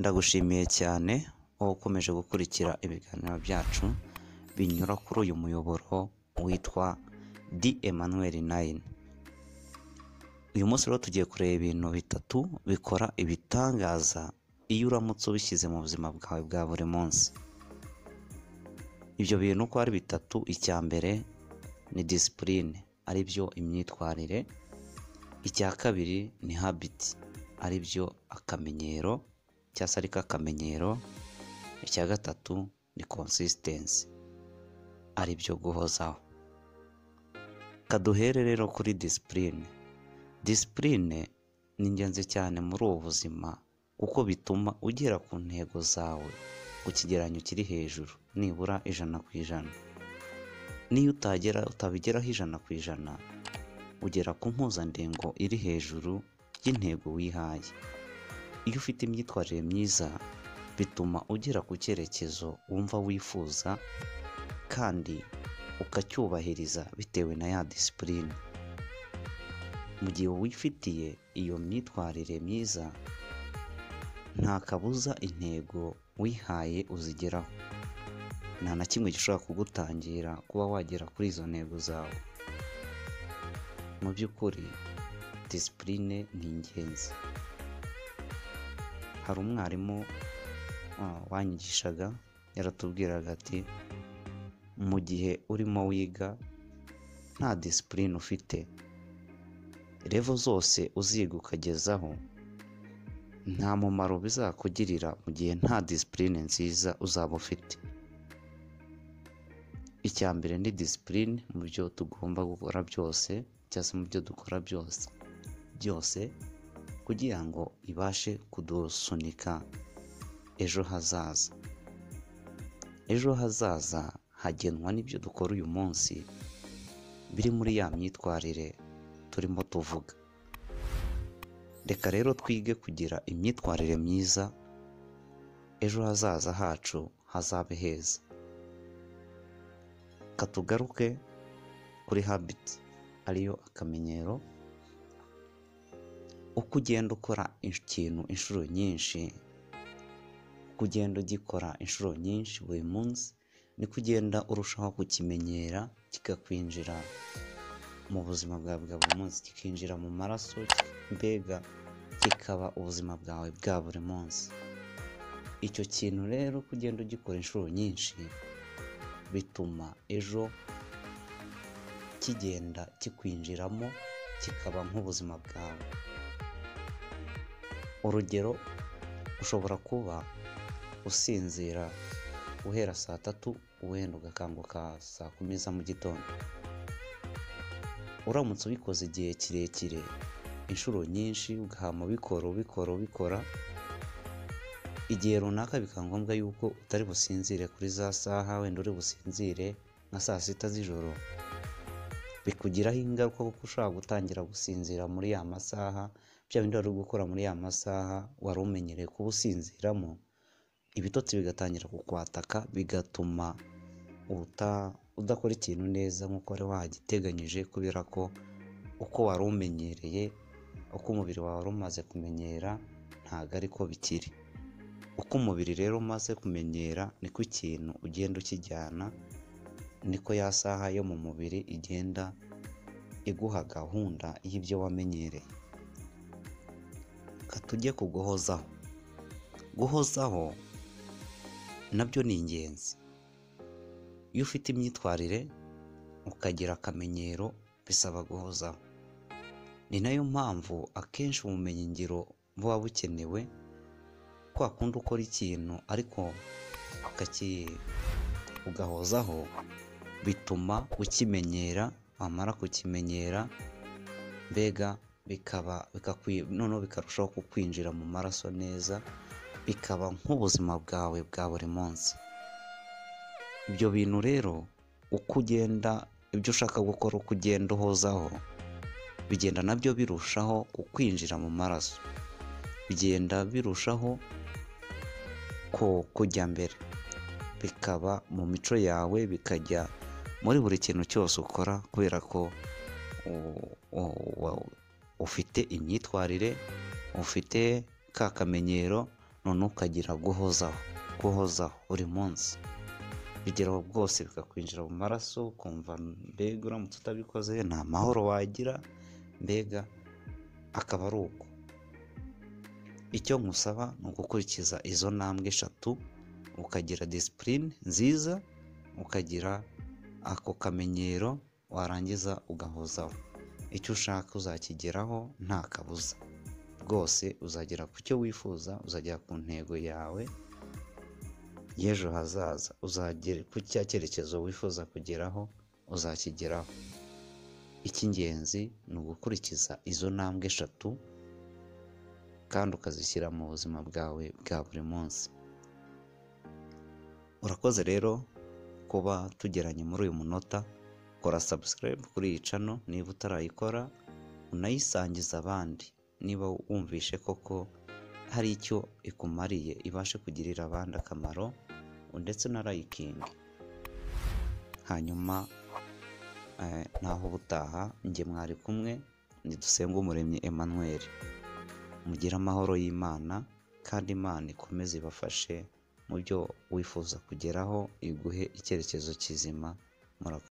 Ndagushimiye cyane wowe ukomeje gukurikira ibiganiro byacu binyura kuri uyu muyoboro witwa D Emmanuel 9. Uyu munsi rero tugiye kureba ibintu bitatu bikora ibitangaza iyo uramutse ubishyize mu buzima bwawe bwa buri munsi. Ibyo bintu uko ari bitatu, icya mbere ni discipline, ari byo imyitwarire. Icya kabiri ni habit, ari byo akamenyero cyangwa se ariko akamenyero. Icya gatatu ni consistency, ari byo guhozaho. Kaduhere rero kuri discipline. Discipline ni ingenzi cyane muri ubu buzima kuko bituma ugera ku ntego zawe ku kigereranyo kiri hejuru, nibura 100%. Niyo utabigeraho 100%, ugera ku mpuzandengo iri hejuru y'intego wihaye. Iyo ufite imyitwarire myiza bituma ugera ku cyerekezo wumva wifuza kandi ukacyubahiriza bitewe na ya discipline. Mu gihe wifitiye iyo myitwarire myiza, nta kabuza intego wihaye uzigeraho. Nta na kimwe gishobora kugutangira kuba wagera kuri izo ntego zawe. Mu by'ukuri discipline ni ingenzi. Hari umwarimu wanyigishaga yaratubwiraga ati, mu gihe urimo wiga nta discipline ufite, level zose uziga ukagezaho nta mumaro bizakugirira mu gihe nta discipline nziza uzaba ufite. Icya mbere ni discipline mu byo tugomba gukora byose, cyangwa se mu byo dukora byose kugira ngo ibashe kudusunika ejo hazaza. Ejo hazaza hagenwa n'ibyo dukora uyu munsi, biri muri ya myitwarire turimo tuvuga. Reka rero twige kugira imyitwarire myiza, ejo hazaza hacu hazabe heza. Katugaruke kuri habit, ariyo akamenyero. Uko ugenda ukora ikintu inshuro nyinshi, kugenda ugikora inshuro nyinshi buri munsi, niko ugenda urushaho kukimenyera, kikakwinjira mu buzima bwawe bwa buri munsi, kikinjira mu maraso, mbega kikaba ubuzima bwawe bwa buri munsi. Icyo kintu rero kugenda ugikora inshuro nyinshi bituma ejo kigenda kikwinjiramo, kikaba nk'ubuzima bwawe. Urugero, ushobora kuba usinzira uhera saa 3 wenda ugakanguka saa 10 za mu gitondo. Uramutse ubikoze igihe kirekire inshuro nyinshi, ugahama ubikora, igihe runaka bikaba ngombwa yuko utari businzire kuri za saha, wenda uri businzire nka saa 6 z'ijoro, bikugiraho ingaruka kuko ushobora gutangira gusinzira muri ya masaha, bya bindi wari gukora muri ya masaha wari umenyereye kuba usinziramo, ibitotsi bigatangira kukwataka, bigatuma udakora ikintu neza nk'uko wari wagiteganyije, kubera ko uko wari umenyereye, uko umubiri wawe wari umaze kumenyera, ntabwo ariko bikiri. Uko umubiri rero umaze kumenyera, niko ikintu ugenda ukijyana, niko ya saha yo mu mubiri igenda iguha gahunda y'ibyo wamenyereye. Tujye kuguhozaho. Guhozaho nabyo ni ingenzi. Iyo ufite imyitwarire ukagira akamenyero, bisaba guhozaho. Ni nayo mpamvu akenshi ubumenyi ngiro buba bukenewe, kwa kundi ukora ikintu ariko ugahozaho, bituma ukimenyera. Wamara kukimenyera, mbega noneho bikarushaho kukwinjira mu maraso neza, bikaba nk'ubuzima bwawe bwa buri munsi. Ibyo bintu rero uko ugenda, ibyo ushaka gukora uko ugenda uhozaho, bigenda nabyo birushaho kukwinjira mu maraso, bigenda birushaho kujya mbere, bikaba mu mico yawe, bikajya muri buri kintu cyose ukora, kubera ko ufite imyitwarire, ufite ka kamenyero, none ukagira guhozaho buri munsi, bigeraho bwose bikakwinjira mu maraso, ukumva mbega uramutse utabikoze nta mahoro wagira, mbega akaba ari uko. Icyo nkusaba ni ugukurikiza izo ntambwe 3, ukagira disipurine nziza, ukagira ako kamenyero, warangiza ugahozaho. Icyo ushaka uzakigeraho nta kabuza, rwose uzagera ku cyo wifuza, uzagera ku ntego yawe y'ejo hazaza, uzagera ku cya cyerekezo wifuza kugeraho, uzakigeraho. Icy'ingenzi ni ugukurikiza izo ntambwe 3 kandi ukazishyira mu buzima bwawe bwa buri munsi. Urakoze rero kuba tugeranye muri uyu munota. Kora subscribe kuri iyi channel niba utarayikora, unayisangiza abandi niba wumvishe koko hari icyo ikumariye, ibashe kugirira abandi akamaro, ndetse na liking. Hanyuma naho ubutaha, njye mwari kumwe ni Dusengumuremyi Emmanuel. Mugire amahoro y'Imana, kandi Imana ikomeze ibafashe mu byo wifuza kugeraho, iguhe icyerekezo kizima. Murakoze.